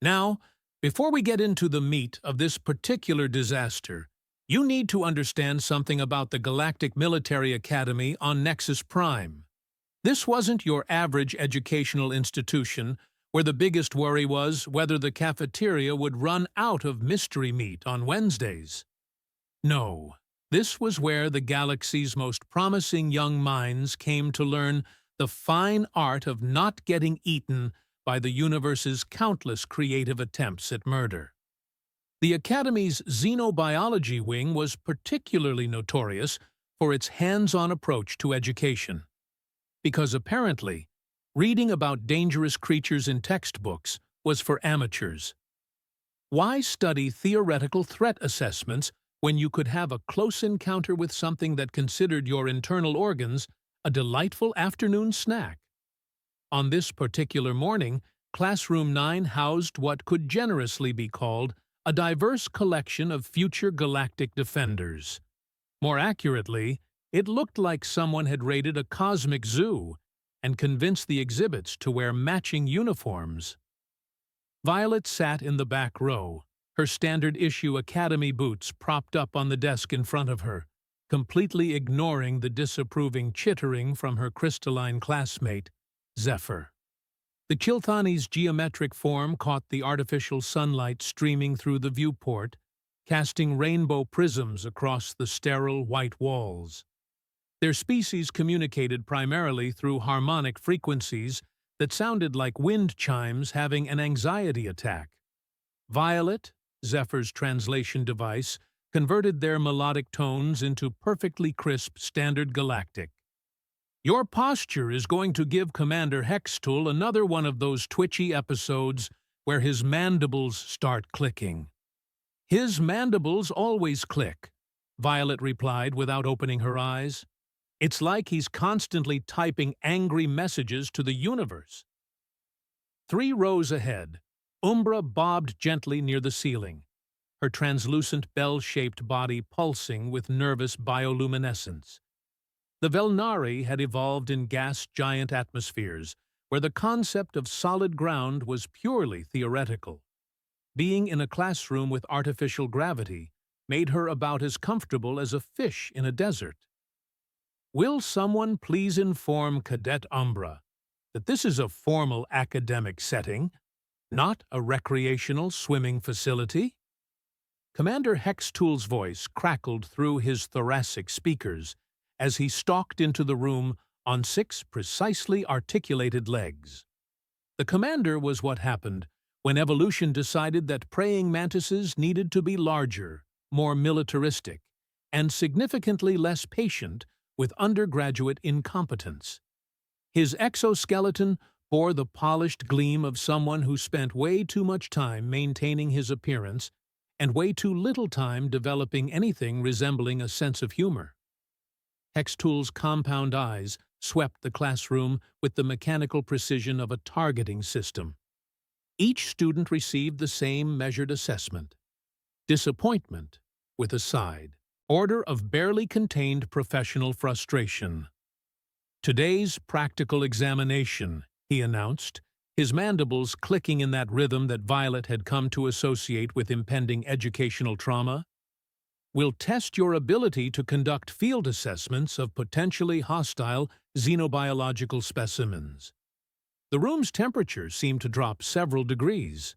Now, before we get into the meat of this particular disaster, you need to understand something about the Galactic Military Academy on Nexus Prime. This wasn't your average educational institution where the biggest worry was whether the cafeteria would run out of mystery meat on Wednesdays. No, this was where the galaxy's most promising young minds came to learn the fine art of not getting eaten by the universe's countless creative attempts at murder. The Academy's xenobiology wing was particularly notorious for its hands-on approach to education, because apparently, reading about dangerous creatures in textbooks was for amateurs. Why study theoretical threat assessments when you could have a close encounter with something that considered your internal organs a delightful afternoon snack? On this particular morning, Classroom 9 housed what could generously be called a diverse collection of future galactic defenders. More accurately, it looked like someone had raided a cosmic zoo and convinced the exhibits to wear matching uniforms. Violet sat in the back row, her standard-issue Academy boots propped up on the desk in front of her, completely ignoring the disapproving chittering from her crystalline classmate, Zephyr. The Chilthani's geometric form caught the artificial sunlight streaming through the viewport, casting rainbow prisms across the sterile white walls. Their species communicated primarily through harmonic frequencies that sounded like wind chimes having an anxiety attack. Violet, Zephyr's translation device, converted their melodic tones into perfectly crisp Standard Galactic. Your posture is going to give Commander Hextool another one of those twitchy episodes where his mandibles start clicking. His mandibles always click, Violet replied without opening her eyes. It's like he's constantly typing angry messages to the universe. 3 rows ahead, Umbra bobbed gently near the ceiling, her translucent bell-shaped body pulsing with nervous bioluminescence. The Velnari had evolved in gas-giant atmospheres, where the concept of solid ground was purely theoretical. Being in a classroom with artificial gravity made her about as comfortable as a fish in a desert. Will someone please inform Cadet Umbra that this is a formal academic setting, not a recreational swimming facility? Commander Hextool's voice crackled through his thoracic speakers as he stalked into the room on 6 precisely articulated legs. The commander was what happened when evolution decided that praying mantises needed to be larger, more militaristic, and significantly less patient with undergraduate incompetence. His exoskeleton bore the polished gleam of someone who spent way too much time maintaining his appearance and way too little time developing anything resembling a sense of humor. Hextool's compound eyes swept the classroom with the mechanical precision of a targeting system. Each student received the same measured assessment. Disappointment, with a side order of barely contained professional frustration. Today's practical examination, he announced, his mandibles clicking in that rhythm that Violet had come to associate with impending educational trauma, will test your ability to conduct field assessments of potentially hostile xenobiological specimens. The room's temperature seemed to drop several degrees.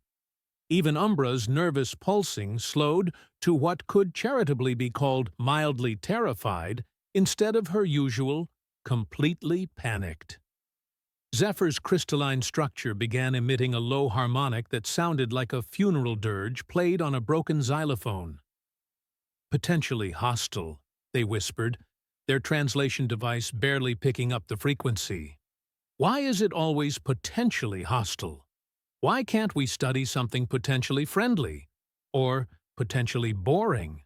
Even Umbra's nervous pulsing slowed to what could charitably be called mildly terrified instead of her usual, completely panicked. Zephyr's crystalline structure began emitting a low harmonic that sounded like a funeral dirge played on a broken xylophone. Potentially hostile, they whispered, their translation device barely picking up the frequency. Why is it always potentially hostile? Why can't we study something potentially friendly? Or potentially boring?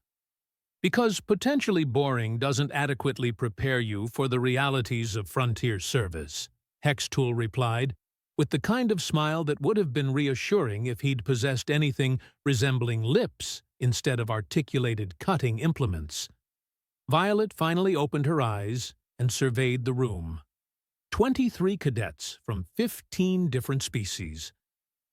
Because potentially boring doesn't adequately prepare you for the realities of frontier service, Hextool replied, with the kind of smile that would have been reassuring if he'd possessed anything resembling lips instead of articulated cutting implements. Violet finally opened her eyes and surveyed the room. 23 cadets from 15 different species.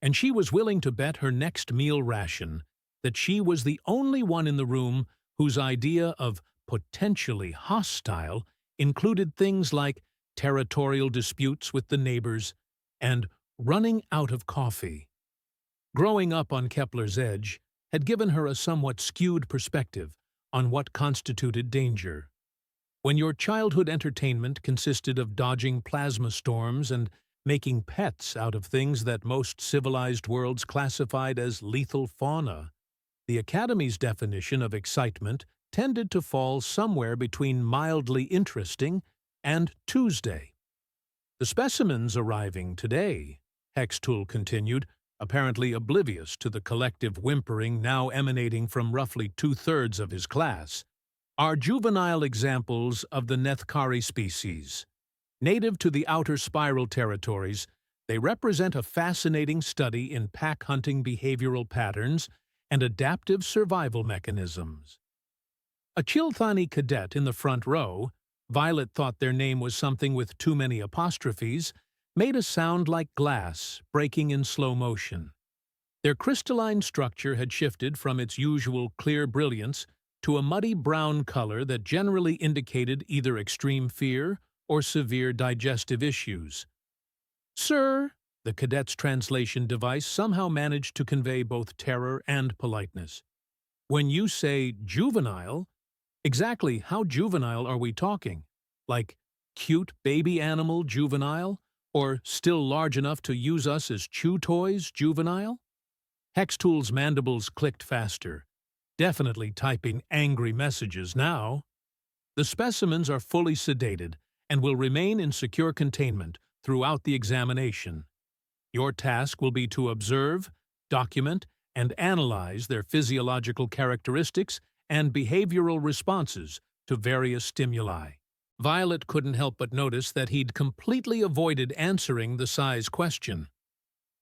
and she was willing to bet her next meal ration that she was the only one in the room whose idea of potentially hostile included things like territorial disputes with the neighbors and running out of coffee. Growing up on Kepler's edge had given her a somewhat skewed perspective on what constituted danger. When your childhood entertainment consisted of dodging plasma storms and making pets out of things that most civilized worlds classified as lethal fauna, the Academy's definition of excitement tended to fall somewhere between mildly interesting and Tuesday. The specimens arriving today, Hextool continued, apparently oblivious to the collective whimpering now emanating from roughly two-thirds of his class, are juvenile examples of the Nethkari species. Native to the outer spiral territories, they represent a fascinating study in pack-hunting behavioral patterns and adaptive survival mechanisms. A Chilthani cadet in the front row, Violet thought their name was something with too many apostrophes, made a sound like glass breaking in slow motion. Their crystalline structure had shifted from its usual clear brilliance to a muddy brown color that generally indicated either extreme fear or severe digestive issues. "Sir," the cadet's translation device somehow managed to convey both terror and politeness. "When you say juvenile, exactly how juvenile are we talking? Like cute baby animal juvenile? Or still large enough to use us as chew toys juvenile?" Hextool's mandibles clicked faster, definitely typing angry messages now. "The specimens are fully sedated and will remain in secure containment throughout the examination. Your task will be to observe, document, and analyze their physiological characteristics and behavioral responses to various stimuli." Violet couldn't help but notice that he'd completely avoided answering the size question.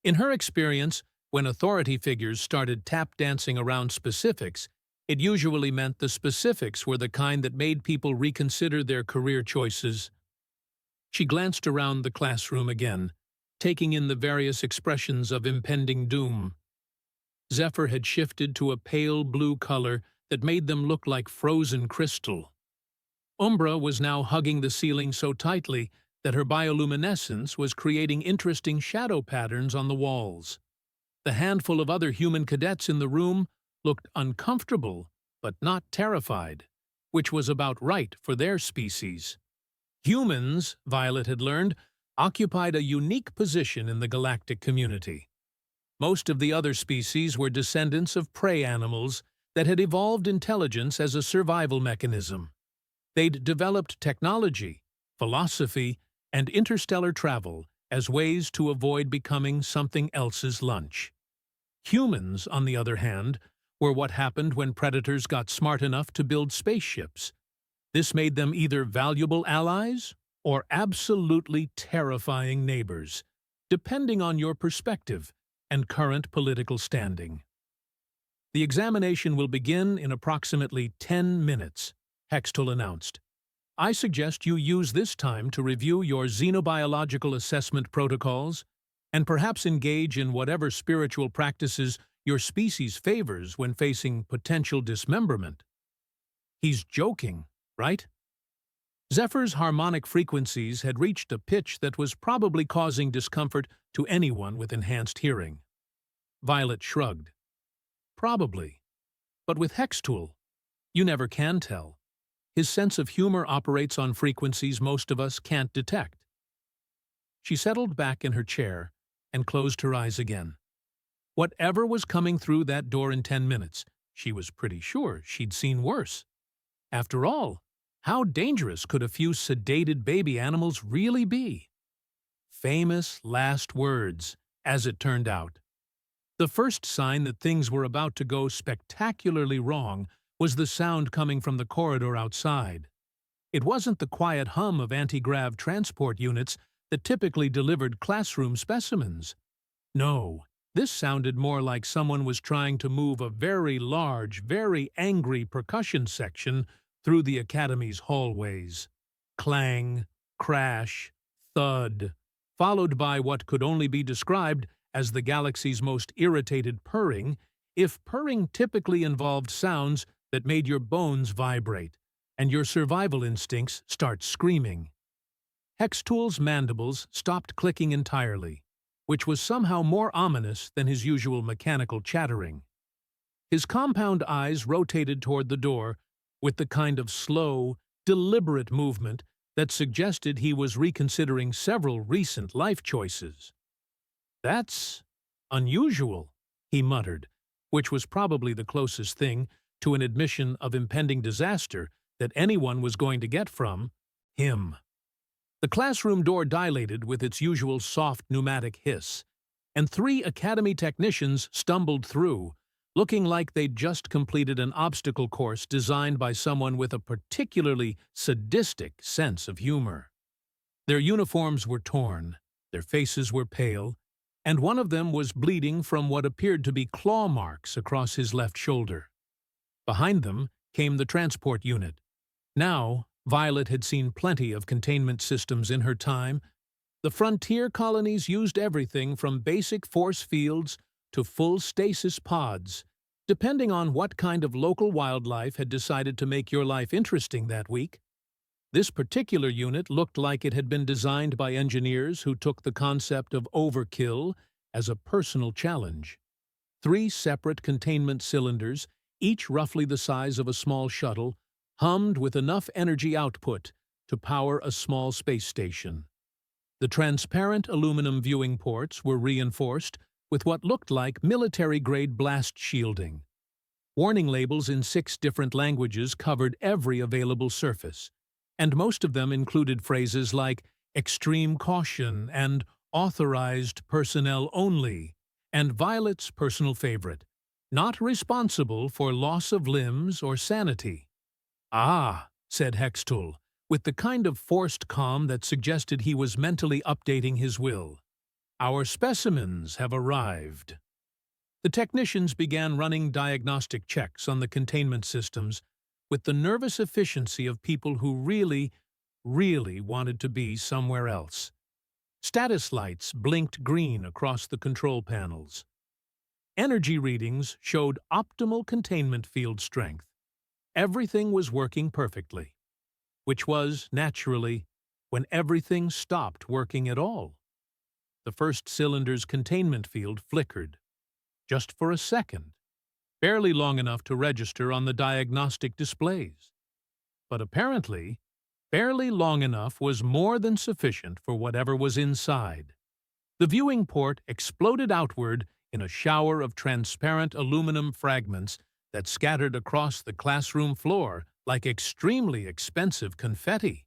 In her experience, when authority figures started tap-dancing around specifics, it usually meant the specifics were the kind that made people reconsider their career choices. She glanced around the classroom again, taking in the various expressions of impending doom. Zephyr had shifted to a pale blue color that made them look like frozen crystal. Umbra was now hugging the ceiling so tightly that her bioluminescence was creating interesting shadow patterns on the walls. The handful of other human cadets in the room looked uncomfortable, but not terrified, which was about right for their species. Humans, Violet had learned, occupied a unique position in the galactic community. Most of the other species were descendants of prey animals that had evolved intelligence as a survival mechanism. They'd developed technology, philosophy, and interstellar travel as ways to avoid becoming something else's lunch. Humans, on the other hand, were what happened when predators got smart enough to build spaceships. This made them either valuable allies or absolutely terrifying neighbors, depending on your perspective and current political standing. "The examination will begin in approximately 10 minutes, Hextool announced. "I suggest you use this time to review your xenobiological assessment protocols and perhaps engage in whatever spiritual practices your species favors when facing potential dismemberment." He's joking, right? Zephyr's harmonic frequencies had reached a pitch that was probably causing discomfort to anyone with enhanced hearing. Violet shrugged. Probably. But with Hextool, you never can tell. His sense of humor operates on frequencies most of us can't detect. She settled back in her chair and closed her eyes again. Whatever was coming through that door in 10 minutes, she was pretty sure she'd seen worse. After all, how dangerous could a few sedated baby animals really be? Famous last words, as it turned out. The first sign that things were about to go spectacularly wrong was the sound coming from the corridor outside. It wasn't the quiet hum of anti-grav transport units that typically delivered classroom specimens. No, this sounded more like someone was trying to move a very large, very angry percussion section through the Academy's hallways. Clang, crash, thud, followed by what could only be described as the galaxy's most irritated purring, if purring typically involved sounds that made your bones vibrate and your survival instincts start screaming. Hextool's mandibles stopped clicking entirely, which was somehow more ominous than his usual mechanical chattering. His compound eyes rotated toward the door with the kind of slow, deliberate movement that suggested he was reconsidering several recent life choices. "That's unusual," he muttered, which was probably the closest thing to an admission of impending disaster that anyone was going to get from him. The classroom door dilated with its usual soft pneumatic hiss, and 3 academy technicians stumbled through, looking like they'd just completed an obstacle course designed by someone with a particularly sadistic sense of humor. Their uniforms were torn, their faces were pale, and one of them was bleeding from what appeared to be claw marks across his left shoulder. Behind them came the transport unit. Now, Violet had seen plenty of containment systems in her time. The frontier colonies used everything from basic force fields to full stasis pods, depending on what kind of local wildlife had decided to make your life interesting that week. This particular unit looked like it had been designed by engineers who took the concept of overkill as a personal challenge. 3 separate containment cylinders, each roughly the size of a small shuttle, hummed with enough energy output to power a small space station. The transparent aluminum viewing ports were reinforced with what looked like military-grade blast shielding. Warning labels in 6 different languages covered every available surface, and most of them included phrases like extreme caution and authorized personnel only, and Violet's personal favorite, not responsible for loss of limbs or sanity. "Ah," said Hextool, with the kind of forced calm that suggested he was mentally updating his will. "Our specimens have arrived." The technicians began running diagnostic checks on the containment systems with the nervous efficiency of people who really wanted to be somewhere else. Status lights blinked green across the control panels. Energy readings showed optimal containment field strength. Everything was working perfectly, which was, naturally, when everything stopped working at all. The first cylinder's containment field flickered, just for a second, barely long enough to register on the diagnostic displays. But apparently, barely long enough was more than sufficient for whatever was inside. The viewing port exploded outward in a shower of transparent aluminum fragments that scattered across the classroom floor like extremely expensive confetti.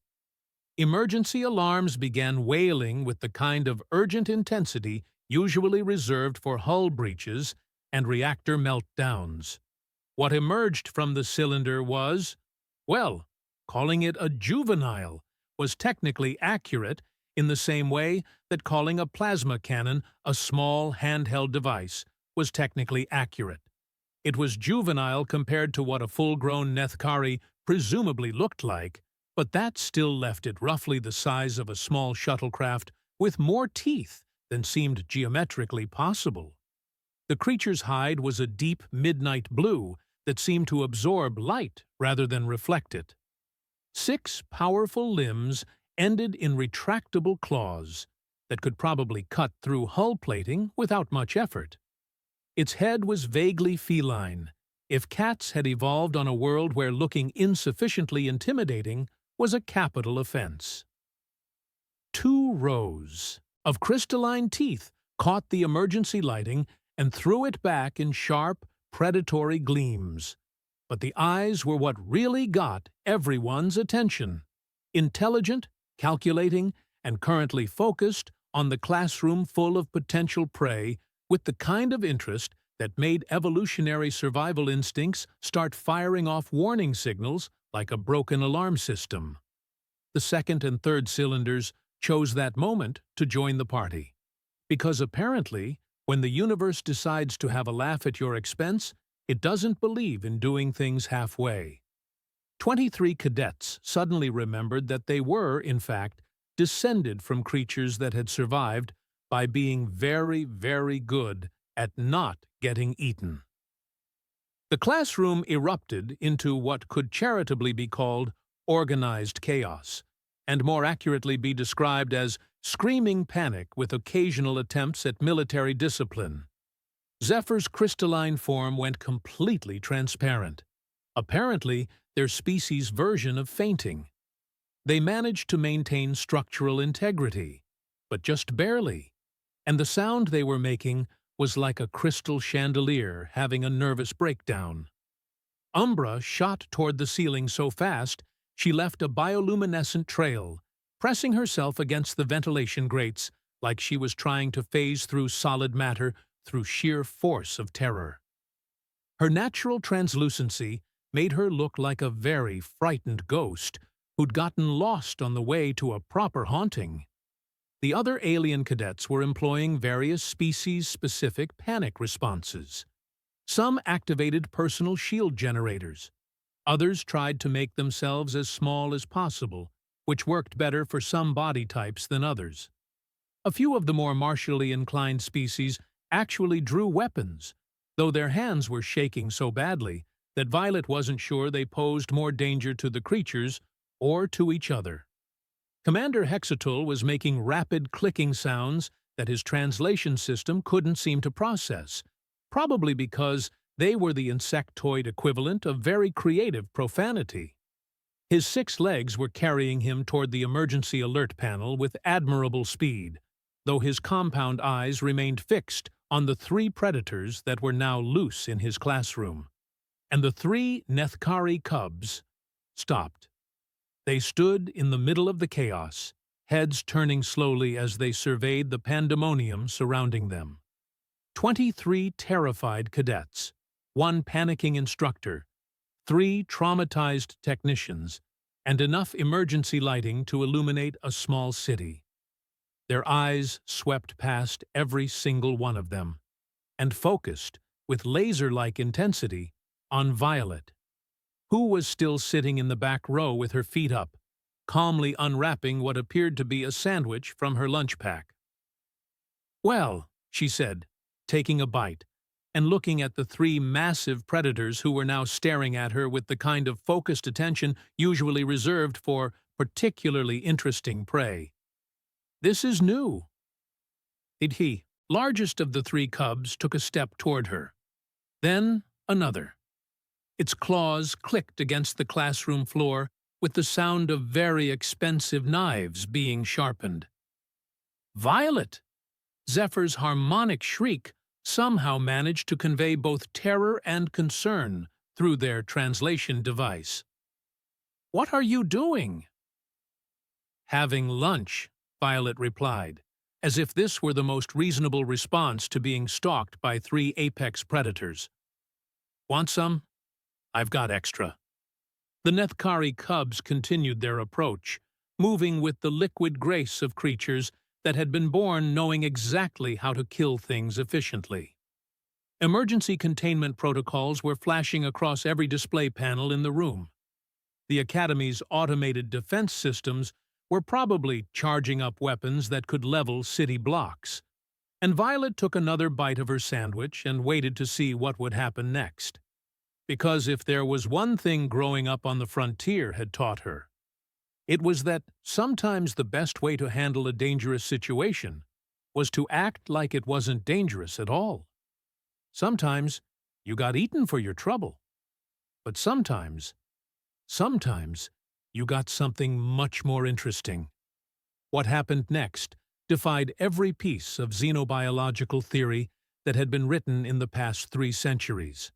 Emergency alarms began wailing with the kind of urgent intensity usually reserved for hull breaches and reactor meltdowns. What emerged from the cylinder was, well, calling it a juvenile was technically accurate in the same way that calling a plasma cannon a small handheld device was technically accurate. It was juvenile compared to what a full-grown Nethkari presumably looked like, but that still left it roughly the size of a small shuttlecraft with more teeth than seemed geometrically possible. The creature's hide was a deep midnight blue that seemed to absorb light rather than reflect it. 6 powerful limbs ended in retractable claws that could probably cut through hull plating without much effort. Its head was vaguely feline, if cats had evolved on a world where looking insufficiently intimidating was a capital offense. 2 rows of crystalline teeth caught the emergency lighting and threw it back in sharp, predatory gleams. But the eyes were what really got everyone's attention. Intelligent, calculating, and currently focused on the classroom full of potential prey with the kind of interest that made evolutionary survival instincts start firing off warning signals like a broken alarm system. The second and third cylinders chose that moment to join the party. Because apparently, when the universe decides to have a laugh at your expense, it doesn't believe in doing things halfway. 23 cadets suddenly remembered that they were, in fact, descended from creatures that had survived by being very, very good at not getting eaten. The classroom erupted into what could charitably be called organized chaos, and more accurately be described as screaming panic with occasional attempts at military discipline. Zephyr's crystalline form went completely transparent, apparently their species' version of fainting. They managed to maintain structural integrity, but just barely, and the sound they were making was like a crystal chandelier having a nervous breakdown. Umbra shot toward the ceiling so fast she left a bioluminescent trail, pressing herself against the ventilation grates like she was trying to phase through solid matter through sheer force of terror. Her natural translucency made her look like a very frightened ghost who'd gotten lost on the way to a proper haunting. The other alien cadets were employing various species-specific panic responses. Some activated personal shield generators. Others tried to make themselves as small as possible, which worked better for some body types than others. A few of the more martially inclined species actually drew weapons, though their hands were shaking so badly that Violet wasn't sure they posed more danger to the creatures or to each other. Commander Hexatul was making rapid clicking sounds that his translation system couldn't seem to process, probably because they were the insectoid equivalent of very creative profanity. His 6 legs were carrying him toward the emergency alert panel with admirable speed, though his compound eyes remained fixed on the 3 predators that were now loose in his classroom. And the 3 Nethkari cubs stopped. They stood in the middle of the chaos, heads turning slowly as they surveyed the pandemonium surrounding them. 23 terrified cadets, 1 panicking instructor, 3 traumatized technicians, and enough emergency lighting to illuminate a small city. Their eyes swept past every single one of them, and focused, with laser-like intensity, on Violet, who was still sitting in the back row with her feet up, calmly unwrapping what appeared to be a sandwich from her lunch pack. "Well," she said, taking a bite, and looking at the 3 massive predators who were now staring at her with the kind of focused attention usually reserved for particularly interesting prey. "This is new." The largest of the 3 cubs took a step toward her. Then another. Its claws clicked against the classroom floor with the sound of very expensive knives being sharpened. "Violet!" Zephyr's harmonic shriek somehow managed to convey both terror and concern through their translation device. "What are you doing?" "Having lunch," Violet replied, as if this were the most reasonable response to being stalked by 3 apex predators. "Want some? I've got extra." The Nethkari cubs continued their approach, moving with the liquid grace of creatures that had been born knowing exactly how to kill things efficiently. Emergency containment protocols were flashing across every display panel in the room. The Academy's automated defense systems were probably charging up weapons that could level city blocks. And Violet took another bite of her sandwich and waited to see what would happen next. Because if there was one thing growing up on the frontier had taught her, it was that sometimes the best way to handle a dangerous situation was to act like it wasn't dangerous at all. Sometimes you got eaten for your trouble, but sometimes you got something much more interesting. What happened next defied every piece of xenobiological theory that had been written in the past 3 centuries.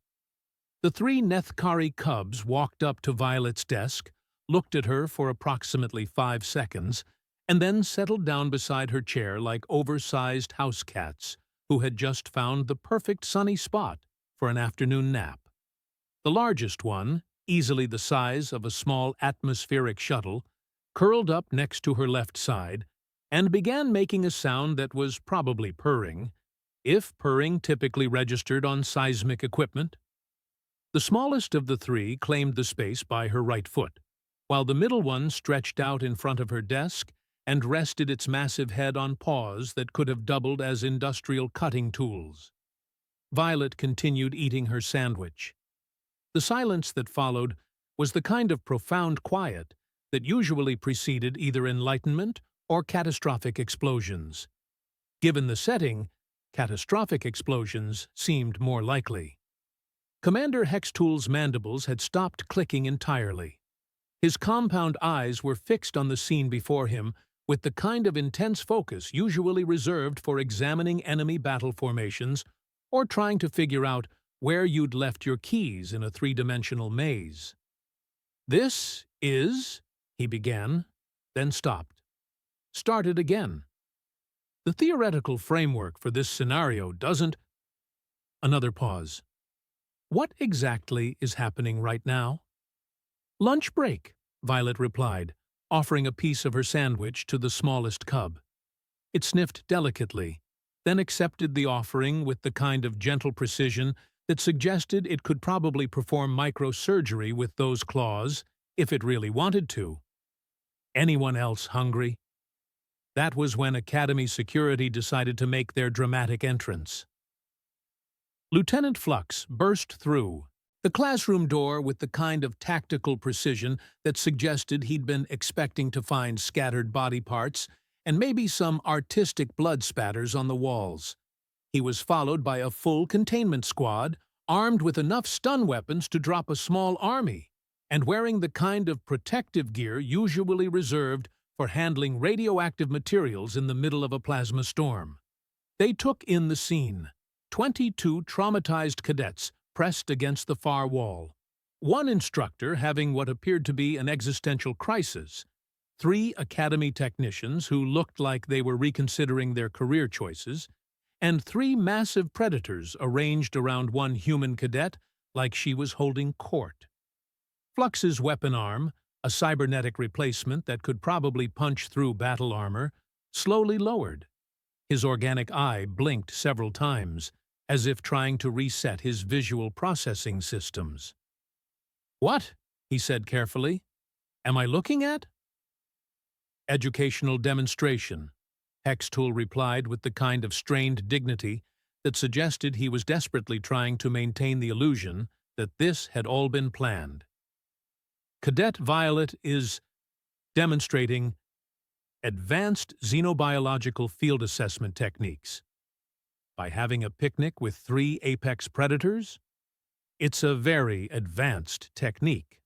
The 3 Nethkari cubs walked up to Violet's desk, looked at her for approximately 5 seconds, and then settled down beside her chair like oversized house cats who had just found the perfect sunny spot for an afternoon nap. The largest one, easily the size of a small atmospheric shuttle, curled up next to her left side and began making a sound that was probably purring, if purring typically registered on seismic equipment. The smallest of the 3 claimed the space by her right foot, while the middle one stretched out in front of her desk and rested its massive head on paws that could have doubled as industrial cutting tools. Violet continued eating her sandwich. The silence that followed was the kind of profound quiet that usually preceded either enlightenment or catastrophic explosions. Given the setting, catastrophic explosions seemed more likely. Commander Hextool's mandibles had stopped clicking entirely. His compound eyes were fixed on the scene before him with the kind of intense focus usually reserved for examining enemy battle formations or trying to figure out where you'd left your keys in a three-dimensional maze. "This is," he began, then stopped. Started again. "The theoretical framework for this scenario doesn't—" Another pause. "What exactly is happening right now?" "Lunch break," Violet replied, offering a piece of her sandwich to the smallest cub. It sniffed delicately, then accepted the offering with the kind of gentle precision that suggested it could probably perform microsurgery with those claws if it really wanted to. Anyone else hungry? That was when Academy security decided to make their dramatic entrance. Lieutenant Flux burst through the classroom door with the kind of tactical precision that suggested he'd been expecting to find scattered body parts and maybe some artistic blood spatters on the walls. He was followed by a full containment squad, armed with enough stun weapons to drop a small army, and wearing the kind of protective gear usually reserved for handling radioactive materials in the middle of a plasma storm. They took in the scene. 22 traumatized cadets pressed against the far wall. One instructor having what appeared to be an existential crisis. 3 academy technicians who looked like they were reconsidering their career choices, and 3 massive predators arranged around one human cadet like she was holding court. Flux's weapon arm, a cybernetic replacement that could probably punch through battle armor, slowly lowered. His organic eye blinked several times, as if trying to reset his visual processing systems. "What?" he said carefully. "Am I looking at?" "Educational demonstration," Hextool replied with the kind of strained dignity that suggested he was desperately trying to maintain the illusion that this had all been planned. "Cadet Violet is demonstrating advanced xenobiological field assessment techniques. By having a picnic with 3 apex predators? It's a very advanced technique."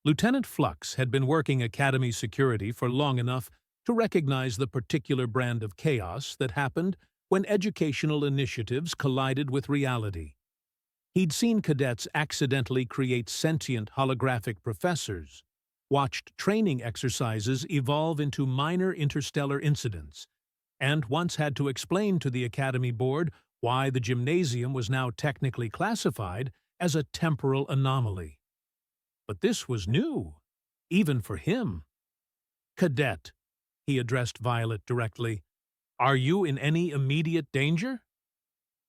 Lieutenant Flux had been working Academy security for long enough to recognize the particular brand of chaos that happened when educational initiatives collided with reality. He'd seen cadets accidentally create sentient holographic professors, watched training exercises evolve into minor interstellar incidents, and once had to explain to the Academy board why the gymnasium was now technically classified as a temporal anomaly. But this was new, even for him. "Cadet," he addressed Violet directly, "are you in any immediate danger?"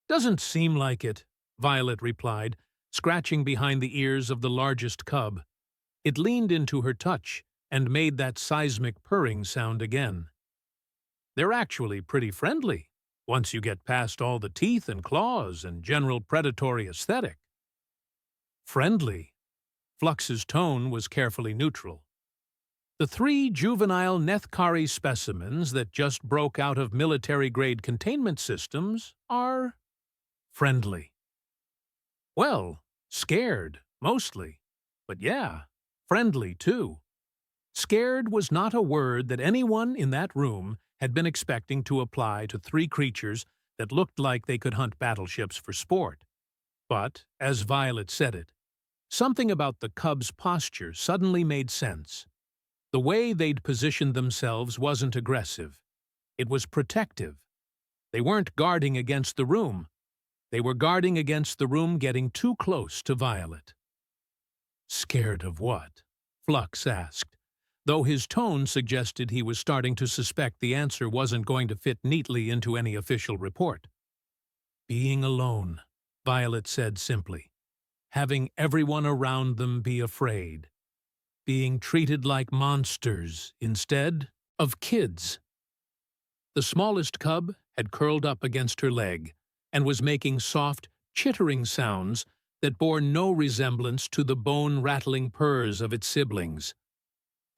"Doesn't seem like it," Violet replied, scratching behind the ears of the largest cub. It leaned into her touch and made that seismic purring sound again. "They're actually pretty friendly, once you get past all the teeth and claws and general predatory aesthetic." "Friendly?" Flux's tone was carefully neutral. "The 3 juvenile Nethkari specimens that just broke out of military-grade containment systems are friendly." "Well, scared, mostly. But yeah, friendly, too." Scared was not a word that anyone in that room had been expecting to apply to 3 creatures that looked like they could hunt battleships for sport. But, as Violet said it, something about the cub's posture suddenly made sense. The way they'd positioned themselves wasn't aggressive. It was protective. They weren't guarding against the room. They were guarding against the room getting too close to Violet. "Scared of what?" Flux asked, though his tone suggested he was starting to suspect the answer wasn't going to fit neatly into any official report. "Being alone," Violet said simply. "Having everyone around them be afraid. Being treated like monsters instead of kids. The smallest cub had curled up against her leg and was making soft, chittering sounds that bore no resemblance to the bone-rattling purrs of its siblings.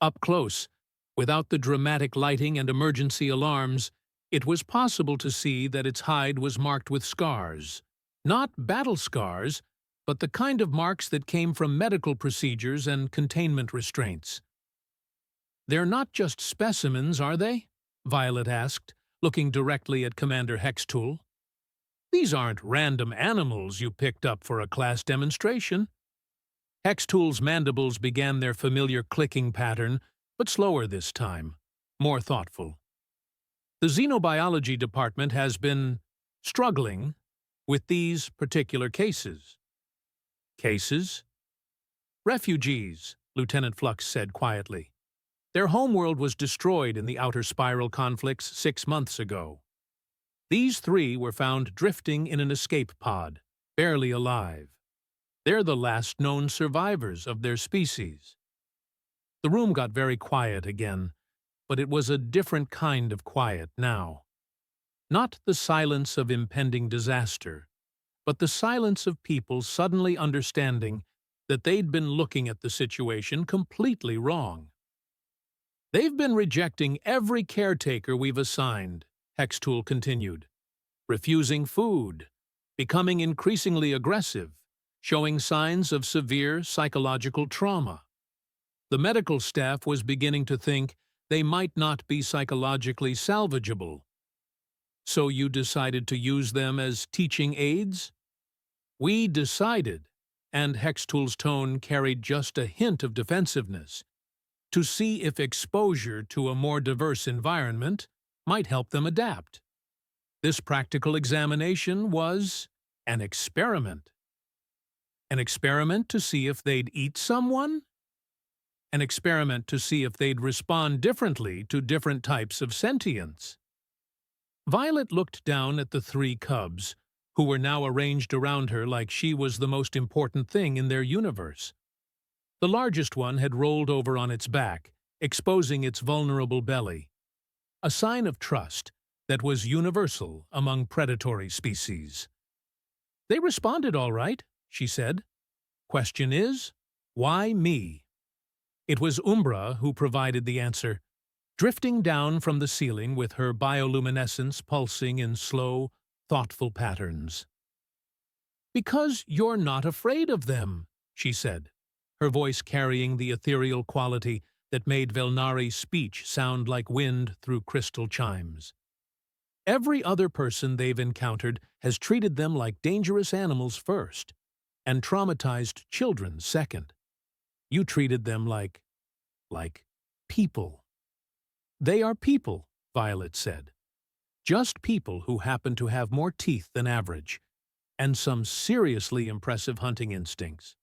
Up close, without the dramatic lighting and emergency alarms, it was possible to see that its hide was marked with scars. Not battle scars, but the kind of marks that came from medical procedures and containment restraints. "They're not just specimens, are they?" Violet asked, looking directly at Commander Hextool. "These aren't random animals you picked up for a class demonstration." Hextool's mandibles began their familiar clicking pattern, but slower this time, more thoughtful. "The xenobiology department has been struggling with these particular cases." "Cases?" "Refugees," Lieutenant Flux said quietly. "Their homeworld was destroyed in the outer spiral conflicts 6 months ago. These 3 were found drifting in an escape pod, barely alive. They're the last known survivors of their species." The room got very quiet again, but it was a different kind of quiet now. Not the silence of impending disaster, but the silence of people suddenly understanding that they'd been looking at the situation completely wrong. "They've been rejecting every caretaker we've assigned," Hextool continued. "Refusing food, becoming increasingly aggressive, showing signs of severe psychological trauma. The medical staff was beginning to think they might not be psychologically salvageable. So you decided to use them as teaching aids?" "We decided," and Hextool's tone carried just a hint of defensiveness, "to see if exposure to a more diverse environment might help them adapt. This practical examination was an experiment." "An experiment to see if they'd eat someone?" "An experiment to see if they'd respond differently to different types of sentience." Violet looked down at the 3 cubs, who were now arranged around her like she was the most important thing in their universe. The largest one had rolled over on its back, exposing its vulnerable belly, a sign of trust that was universal among predatory species. "They responded all right," she said. "Question is, why me?" It was Umbra who provided the answer, drifting down from the ceiling with her bioluminescence pulsing in slow, thoughtful patterns. "Because you're not afraid of them," she said, her voice carrying the ethereal quality that made Velnari's speech sound like wind through crystal chimes. "Every other person they've encountered has treated them like dangerous animals first, and traumatized children second. You treated them like people." "They are people," Violet said. "Just people who happen to have more teeth than average, and some seriously impressive hunting instincts."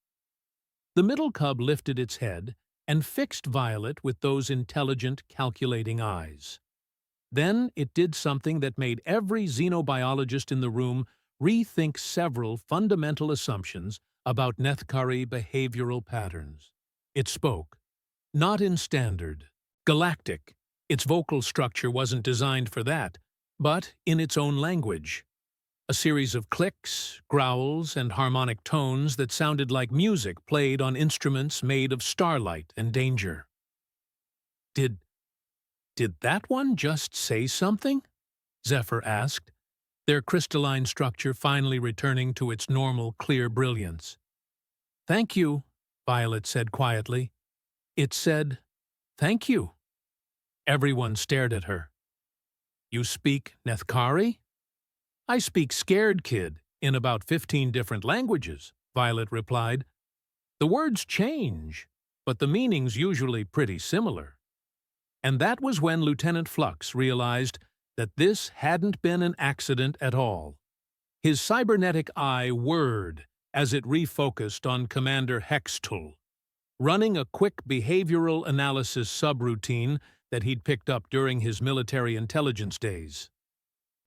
The middle cub lifted its head and fixed Violet with those intelligent, calculating eyes. Then it did something that made every xenobiologist in the room rethink several fundamental assumptions about Nethkari behavioral patterns. It spoke, not in standard, galactic. Its vocal structure wasn't designed for that, but in its own language. A series of clicks, growls, and harmonic tones that sounded like music played on instruments made of starlight and danger. Did that one just say something?" Zephyr asked, their crystalline structure finally returning to its normal, clear brilliance. "Thank you," Violet said quietly. "It said, thank you." Everyone stared at her. "You speak Nethkari?" "I speak scared kid in about 15 different languages," Violet replied. "The words change, but the meaning's usually pretty similar." And that was when Lieutenant Flux realized that this hadn't been an accident at all. His cybernetic eye whirred as it refocused on Commander Hextool, running a quick behavioral analysis subroutine that he'd picked up during his military intelligence days.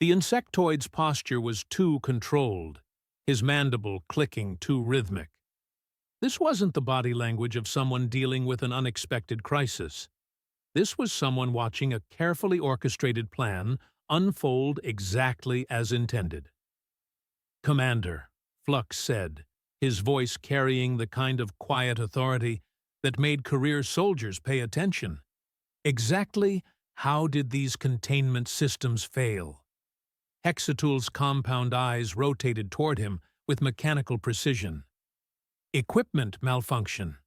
The insectoid's posture was too controlled, his mandible clicking too rhythmic. This wasn't the body language of someone dealing with an unexpected crisis. This was someone watching a carefully orchestrated plan unfold exactly as intended. "Commander," Flux said, his voice carrying the kind of quiet authority that made career soldiers pay attention. "Exactly how did these containment systems fail?" Hexatool's compound eyes rotated toward him with mechanical precision. "Equipment malfunction.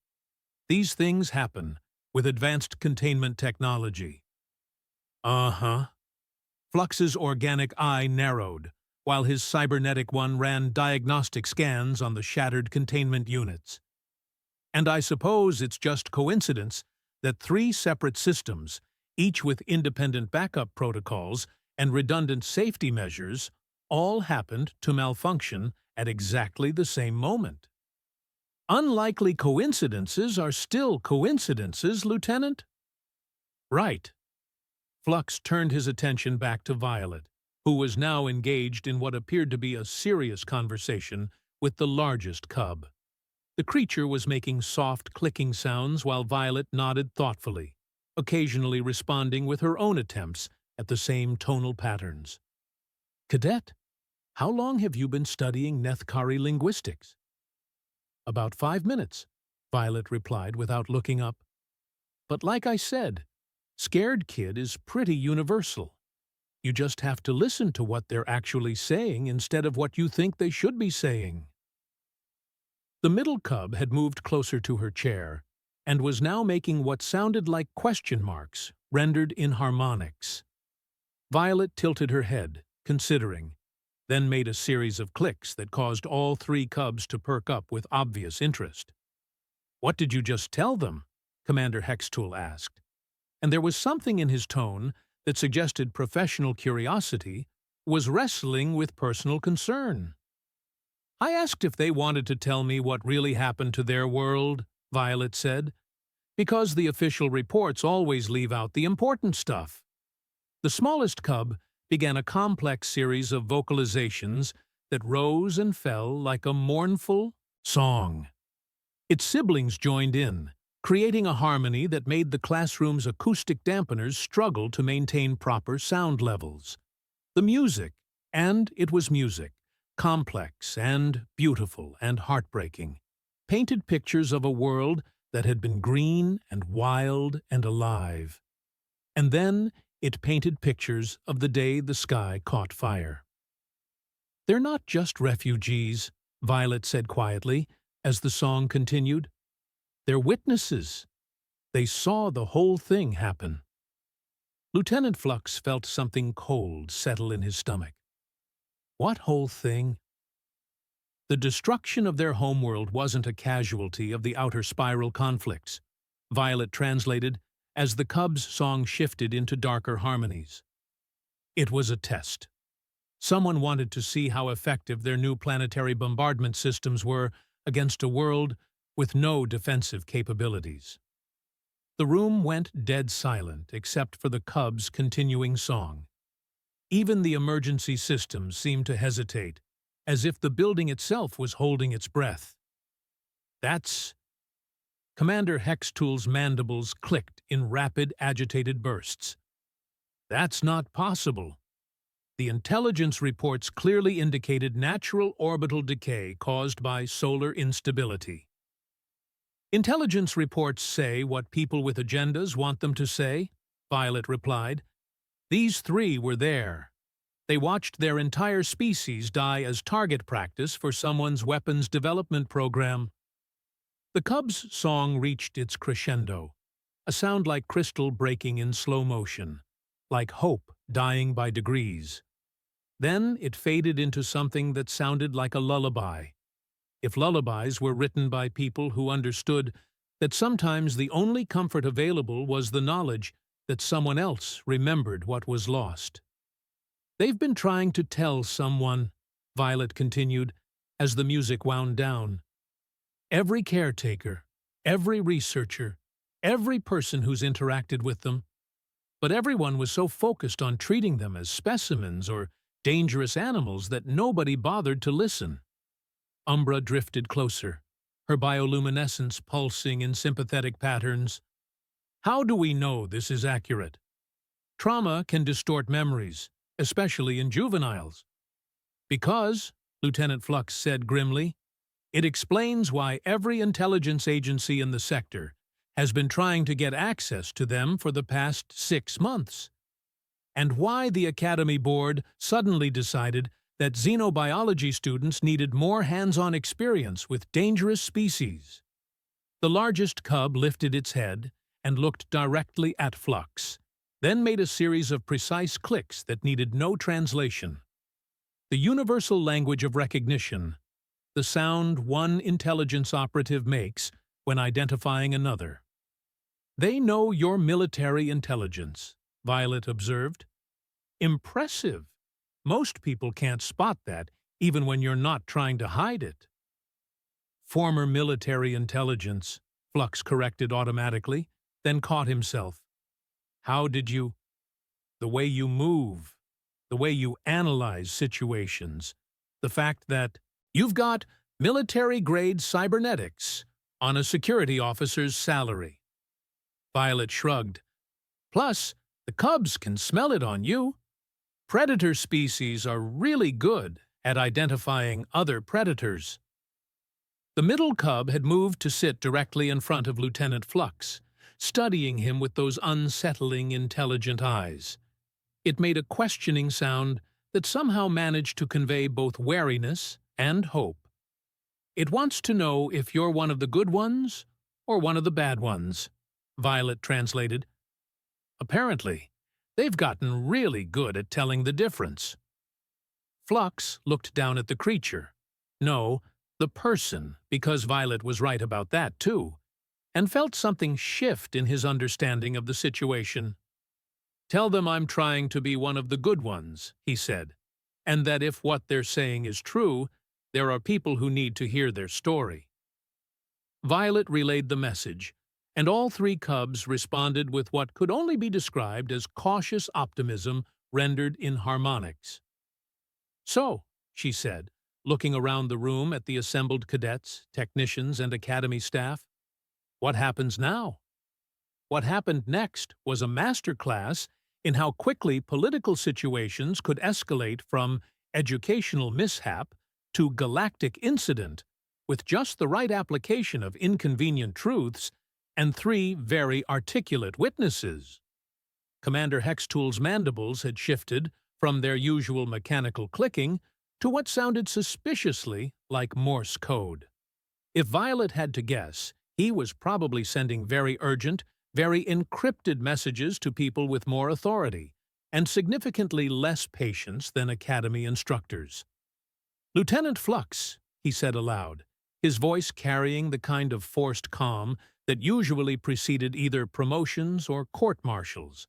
These things happen with advanced containment technology." "Uh-huh." Flux's organic eye narrowed, while his cybernetic one ran diagnostic scans on the shattered containment units. "And I suppose it's just coincidence that 3 separate systems, each with independent backup protocols and redundant safety measures, all happened to malfunction at exactly the same moment." "Unlikely coincidences are still coincidences, Lieutenant." "Right." Flux turned his attention back to Violet, who was now engaged in what appeared to be a serious conversation with the largest cub. The creature was making soft clicking sounds while Violet nodded thoughtfully, occasionally responding with her own attempts at the same tonal patterns. "Cadet, how long have you been studying Nethkari linguistics?" "About 5 minutes," Violet replied without looking up. "But like I said, scared kid is pretty universal. You just have to listen to what they're actually saying instead of what you think they should be saying." The middle cub had moved closer to her chair and was now making what sounded like question marks, rendered in harmonics. Violet tilted her head, considering, then made a series of clicks that caused all 3 cubs to perk up with obvious interest. "What did you just tell them?" Commander Hextool asked, and there was something in his tone that suggested professional curiosity was wrestling with personal concern. "I asked if they wanted to tell me what really happened to their world," Violet said, "because the official reports always leave out the important stuff." The smallest cub began a complex series of vocalizations that rose and fell like a mournful song. Its siblings joined in, creating a harmony that made the classroom's acoustic dampeners struggle to maintain proper sound levels. The music, and it was music, complex and beautiful and heartbreaking, painted pictures of a world that had been green and wild and alive. And then it painted pictures of the day the sky caught fire. "They're not just refugees," Violet said quietly as the song continued. "They're witnesses. They saw the whole thing happen." Lieutenant Flux felt something cold settle in his stomach. What whole thing? The destruction of their homeworld wasn't a casualty of the outer spiral conflicts, Violet translated as the cub's song shifted into darker harmonies. It was a test. Someone wanted to see how effective their new planetary bombardment systems were against a world with no defensive capabilities. The room went dead silent except for the cub's continuing song. Even the emergency systems seemed to hesitate, as if the building itself was holding its breath. "That's—" Commander Hextool's mandibles clicked in rapid, agitated bursts. "That's not possible. The intelligence reports clearly indicated natural orbital decay caused by solar instability." "Intelligence reports say what people with agendas want them to say," Violet replied. "These 3 were there. They watched their entire species die as target practice for someone's weapons development program." The cub's song reached its crescendo, a sound like crystal breaking in slow motion, like hope dying by degrees. Then it faded into something that sounded like a lullaby. If lullabies were written by people who understood that sometimes the only comfort available was the knowledge that someone else remembered what was lost. "They've been trying to tell someone," Violet continued, as the music wound down. "Every caretaker, every researcher, every person who's interacted with them. But everyone was so focused on treating them as specimens or dangerous animals that nobody bothered to listen." Umbra drifted closer, her bioluminescence pulsing in sympathetic patterns. How do we know this is accurate? Trauma can distort memories, especially in juveniles. Because, Lieutenant Flux said grimly, it explains why every intelligence agency in the sector has been trying to get access to them for the past 6 months, and why the Academy Board suddenly decided that xenobiology students needed more hands-on experience with dangerous species. The largest cub lifted its head and looked directly at Flux, then made a series of precise clicks that needed no translation. The universal language of recognition, the sound one intelligence operative makes when identifying another. They know your military intelligence, Violet observed. Impressive. Most people can't spot that, even when you're not trying to hide it. Former military intelligence, Flux corrected automatically, then caught himself. How did you? The way you move, the way you analyze situations, the fact that you've got military-grade cybernetics on a security officer's salary. Violet shrugged. Plus, the cubs can smell it on you. Predator species are really good at identifying other predators. The middle cub had moved to sit directly in front of Lieutenant Flux, studying him with those unsettling, intelligent eyes. It made a questioning sound that somehow managed to convey both wariness and hope. It wants to know if you're one of the good ones or one of the bad ones, Violet translated. Apparently, they've gotten really good at telling the difference. Flux looked down at the creature. No, the person, because Violet was right about that too, and felt something shift in his understanding of the situation. Tell them I'm trying to be one of the good ones, he said, and that if what they're saying is true, there are people who need to hear their story. Violet relayed the message, and all 3 cubs responded with what could only be described as cautious optimism rendered in harmonics. So, she said, looking around the room at the assembled cadets, technicians, and academy staff, what happens now? What happened next was a master class in how quickly political situations could escalate from educational mishap to galactic incident with just the right application of inconvenient truths and 3 very articulate witnesses. Commander Hextool's mandibles had shifted from their usual mechanical clicking to what sounded suspiciously like Morse code. If Violet had to guess, he was probably sending very urgent, very encrypted messages to people with more authority and significantly less patience than academy instructors. Lieutenant Flux, he said aloud, his voice carrying the kind of forced calm that usually preceded either promotions or court-martials.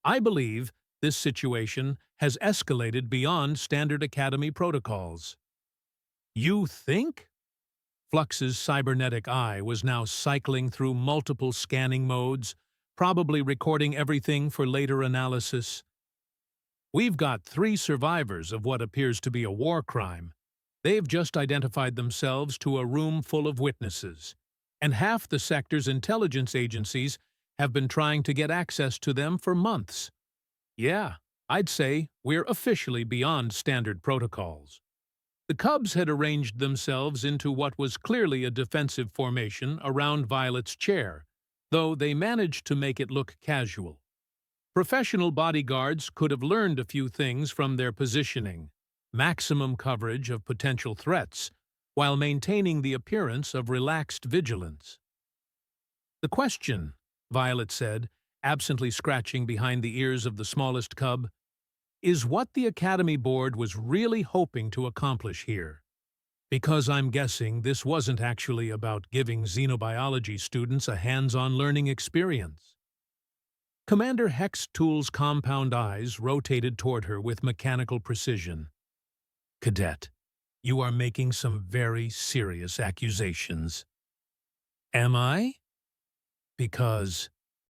I believe this situation has escalated beyond standard academy protocols. You think? Flux's cybernetic eye was now cycling through multiple scanning modes, probably recording everything for later analysis. We've got 3 survivors of what appears to be a war crime. They've just identified themselves to a room full of witnesses, and half the sector's intelligence agencies have been trying to get access to them for months. Yeah, I'd say we're officially beyond standard protocols. The Cubs had arranged themselves into what was clearly a defensive formation around Violet's chair, though they managed to make it look casual. Professional bodyguards could have learned a few things from their positioning, maximum coverage of potential threats, while maintaining the appearance of relaxed vigilance. The question, Violet said, absently scratching behind the ears of the smallest cub, is what the Academy Board was really hoping to accomplish here. Because I'm guessing this wasn't actually about giving xenobiology students a hands-on learning experience. Commander Hextool's compound eyes rotated toward her with mechanical precision. Cadet, you are making some very serious accusations. Am I? Because,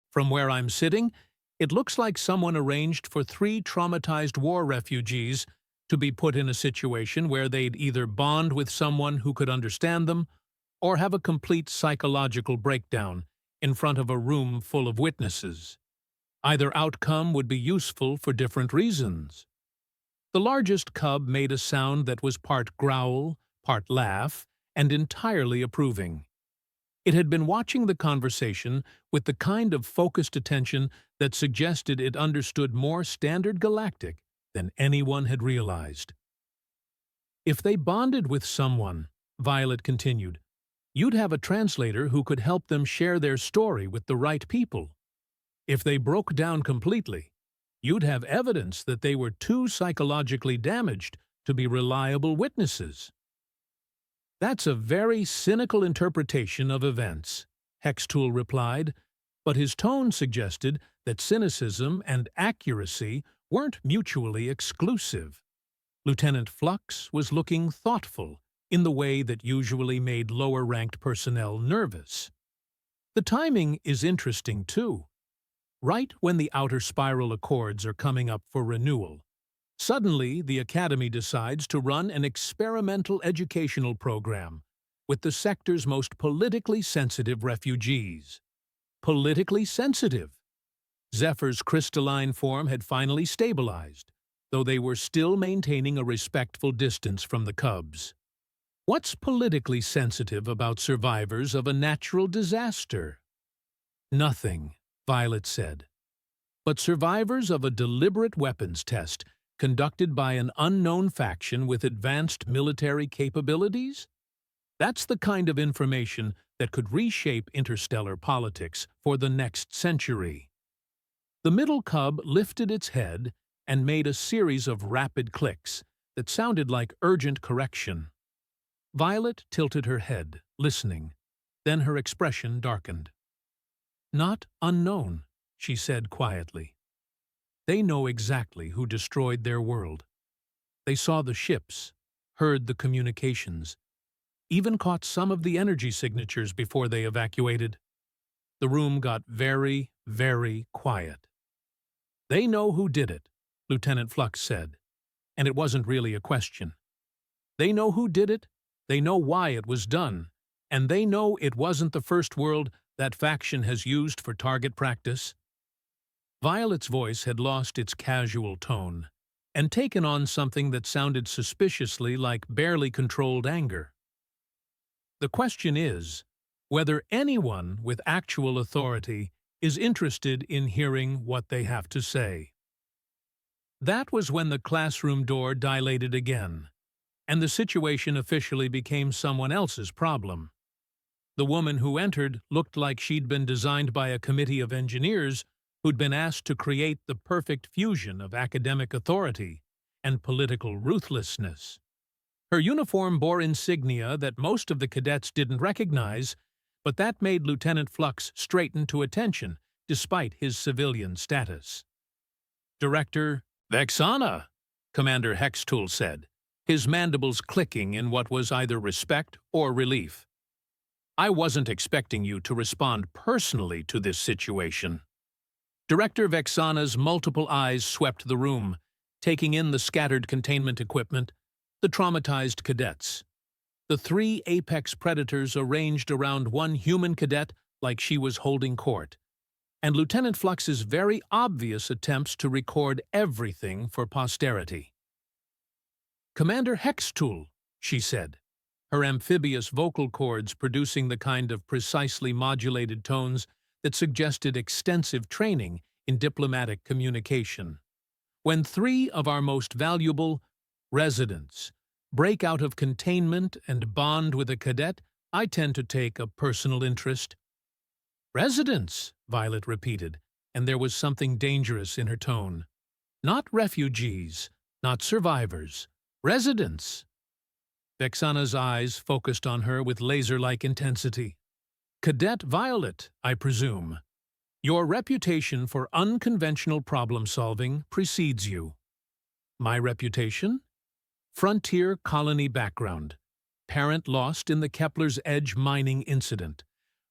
from where I'm sitting, it looks like someone arranged for 3 traumatized war refugees to be put in a situation where they'd either bond with someone who could understand them or have a complete psychological breakdown in front of a room full of witnesses. Either outcome would be useful for different reasons. The largest cub made a sound that was part growl, part laugh, and entirely approving. It had been watching the conversation with the kind of focused attention that suggested it understood more standard galactic than anyone had realized. If they bonded with someone, Violet continued, you'd have a translator who could help them share their story with the right people. If they broke down completely, you'd have evidence that they were too psychologically damaged to be reliable witnesses. That's a very cynical interpretation of events, Hextool replied, but his tone suggested that cynicism and accuracy weren't mutually exclusive. Lieutenant Flux was looking thoughtful in the way that usually made lower-ranked personnel nervous. The timing is interesting, too. Right when the outer spiral accords are coming up for renewal, suddenly the Academy decides to run an experimental educational program with the sector's most politically sensitive refugees. Politically sensitive. Zephyr's crystalline form had finally stabilized, though they were still maintaining a respectful distance from the cubs. What's politically sensitive about survivors of a natural disaster? Nothing, Violet said. But survivors of a deliberate weapons test conducted by an unknown faction with advanced military capabilities? That's the kind of information that could reshape interstellar politics for the next century. The middle cub lifted its head and made a series of rapid clicks that sounded like urgent correction. Violet tilted her head, listening. Then her expression darkened. Not unknown, she said quietly. They know exactly who destroyed their world. They saw the ships, heard the communications, even caught some of the energy signatures before they evacuated. The room got very, very quiet. They know who did it, Lieutenant Flux said, and it wasn't really a question. They know who did it, they know why it was done, and they know it wasn't the first world that faction has used for target practice. Violet's voice had lost its casual tone and taken on something that sounded suspiciously like barely controlled anger. The question is whether anyone with actual authority is interested in hearing what they have to say. That was when the classroom door dilated again, and the situation officially became someone else's problem. The woman who entered looked like she'd been designed by a committee of engineers who'd been asked to create the perfect fusion of academic authority and political ruthlessness. Her uniform bore insignia that most of the cadets didn't recognize, but that made Lieutenant Flux straighten to attention, despite his civilian status. Director Vexana, Commander Hextool said, his mandibles clicking in what was either respect or relief. I wasn't expecting you to respond personally to this situation. Director Vexana's multiple eyes swept the room, taking in the scattered containment equipment, the traumatized cadets. The 3 apex predators arranged around one human cadet like she was holding court, and Lieutenant Flux's very obvious attempts to record everything for posterity. Commander Hextool, she said, her amphibious vocal cords producing the kind of precisely modulated tones that suggested extensive training in diplomatic communication. When 3 of our most valuable residents break out of containment and bond with a cadet, I tend to take a personal interest. Residents, Violet repeated, and there was something dangerous in her tone. Not refugees, not survivors, residents. Vexana's eyes focused on her with laser-like intensity. Cadet Violet, I presume. Your reputation for unconventional problem-solving precedes you. My reputation? Frontier colony background. Parent lost in the Kepler's Edge mining incident.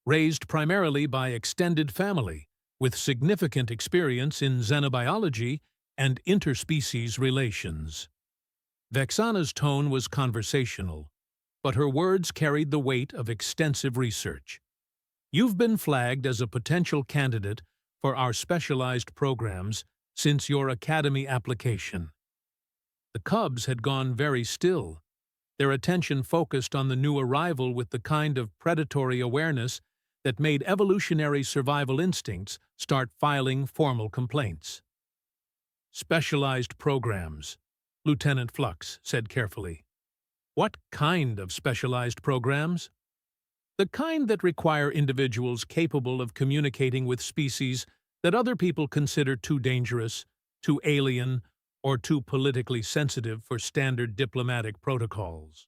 Raised primarily by extended family, with significant experience in xenobiology and interspecies relations. Vexana's tone was conversational, but her words carried the weight of extensive research. You've been flagged as a potential candidate for our specialized programs since your academy application. The cubs had gone very still, their attention focused on the new arrival with the kind of predatory awareness that made evolutionary survival instincts start filing formal complaints. Specialized programs, Lieutenant Flux said carefully. What kind of specialized programs? The kind that require individuals capable of communicating with species that other people consider too dangerous, too alien, or too politically sensitive for standard diplomatic protocols.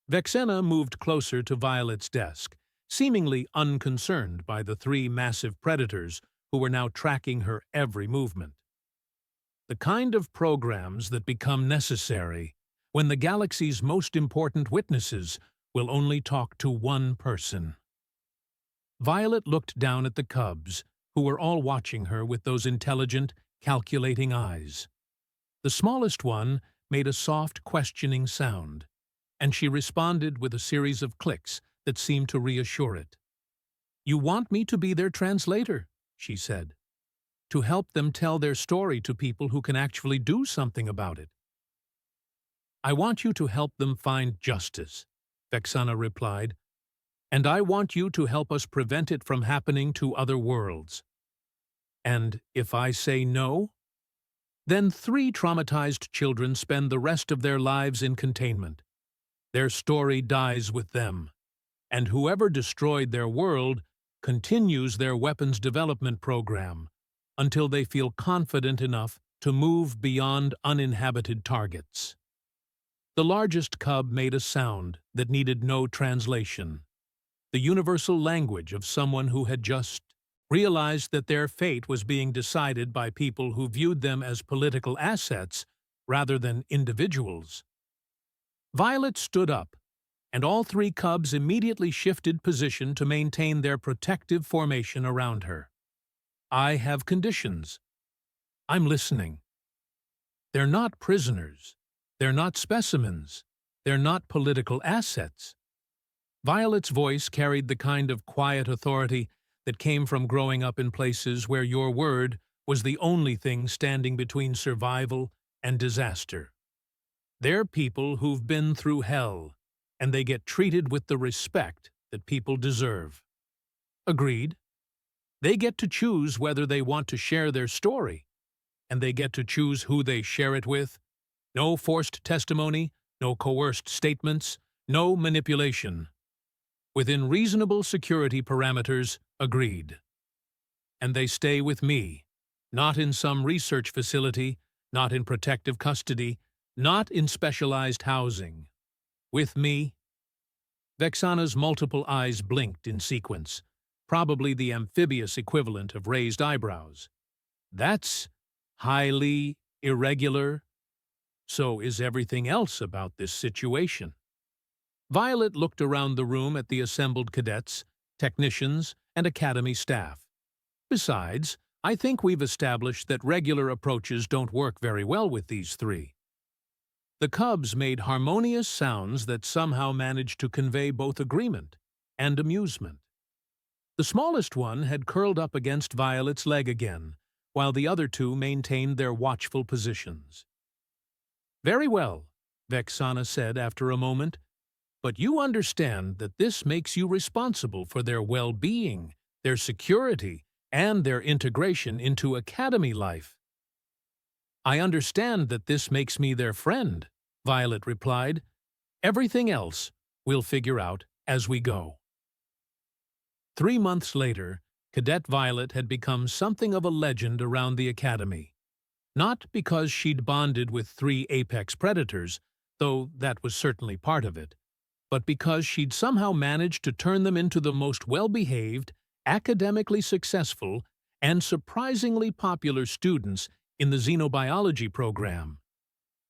Vexena moved closer to Violet's desk, seemingly unconcerned by the three massive predators who were now tracking her every movement. The kind of programs that become necessary when the galaxy's most important witnesses will only talk to one person. Violet looked down at the cubs, who were all watching her with those intelligent, calculating eyes. The smallest one made a soft, questioning sound, and she responded with a series of clicks that seemed to reassure it. "You want me to be their translator," she said, "to help them tell their story to people who can actually do something about it." "I want you to help them find justice," Vexana replied, "and I want you to help us prevent it from happening to other worlds. And if I say no, then 3 traumatized children spend the rest of their lives in containment. Their story dies with them, and whoever destroyed their world continues their weapons development program until they feel confident enough to move beyond uninhabited targets." The largest cub made a sound that needed no translation, the universal language of someone who had just realized that their fate was being decided by people who viewed them as political assets rather than individuals. Violet stood up, and all 3 cubs immediately shifted position to maintain their protective formation around her. "I have conditions. I'm listening. They're not prisoners. They're not specimens. They're not political assets." Violet's voice carried the kind of quiet authority that came from growing up in places where your word was the only thing standing between survival and disaster. They're people who've been through hell, and they get treated with the respect that people deserve. Agreed. They get to choose whether they want to share their story, and they get to choose who they share it with. No forced testimony, no coerced statements, no manipulation. Within reasonable security parameters, agreed. And they stay with me, not in some research facility, not in protective custody, not in specialized housing. With me. Vexana's multiple eyes blinked in sequence, probably the amphibious equivalent of raised eyebrows. That's highly irregular. So is everything else about this situation. Violet looked around the room at the assembled cadets, technicians, and academy staff. Besides, I think we've established that regular approaches don't work very well with these 3. The cubs made harmonious sounds that somehow managed to convey both agreement and amusement. The smallest one had curled up against Violet's leg again, while the other 2 maintained their watchful positions. "Very well," Vexana said after a moment, "but you understand that this makes you responsible for their well-being, their security, and their integration into academy life." "I understand that this makes me their friend," Violet replied. "Everything else we'll figure out as we go." 3 months later, Cadet Violet had become something of a legend around the academy. Not because she'd bonded with 3 apex predators, though that was certainly part of it, but because she'd somehow managed to turn them into the most well-behaved, academically successful, and surprisingly popular students in the xenobiology program.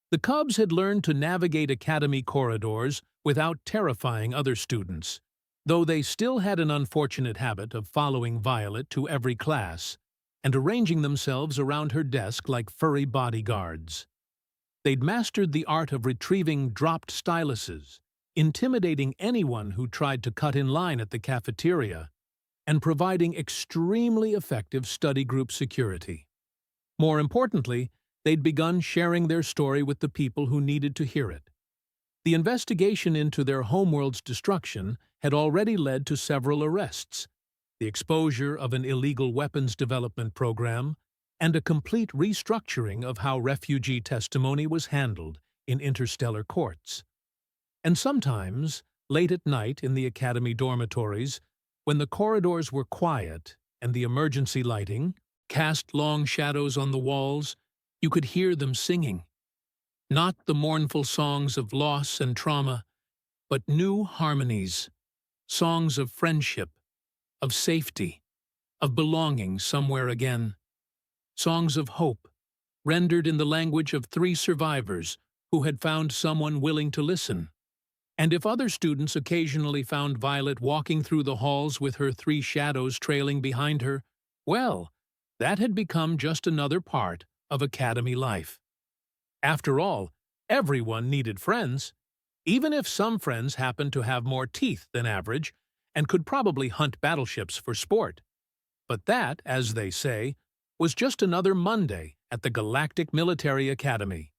The cubs had learned to navigate academy corridors without terrifying other students, though they still had an unfortunate habit of following Violet to every class and arranging themselves around her desk like furry bodyguards. They'd mastered the art of retrieving dropped styluses, intimidating anyone who tried to cut in line at the cafeteria, and providing extremely effective study group security. More importantly, they'd begun sharing their story with the people who needed to hear it. The investigation into their homeworld's destruction had already led to several arrests, the exposure of an illegal weapons development program, and a complete restructuring of how refugee testimony was handled in interstellar courts. And sometimes, late at night in the Academy dormitories, when the corridors were quiet and the emergency lighting cast long shadows on the walls, you could hear them singing. Not the mournful songs of loss and trauma, but new harmonies, songs of friendship, of safety, of belonging somewhere again. Songs of hope, rendered in the language of 3 survivors who had found someone willing to listen. And if other students occasionally found Violet walking through the halls with her 3 shadows trailing behind her, well, that had become just another part of Academy life. After all, everyone needed friends, even if some friends happened to have more teeth than average and could probably hunt battleships for sport. But that, as they say, was just another Monday at the Galactic Military Academy.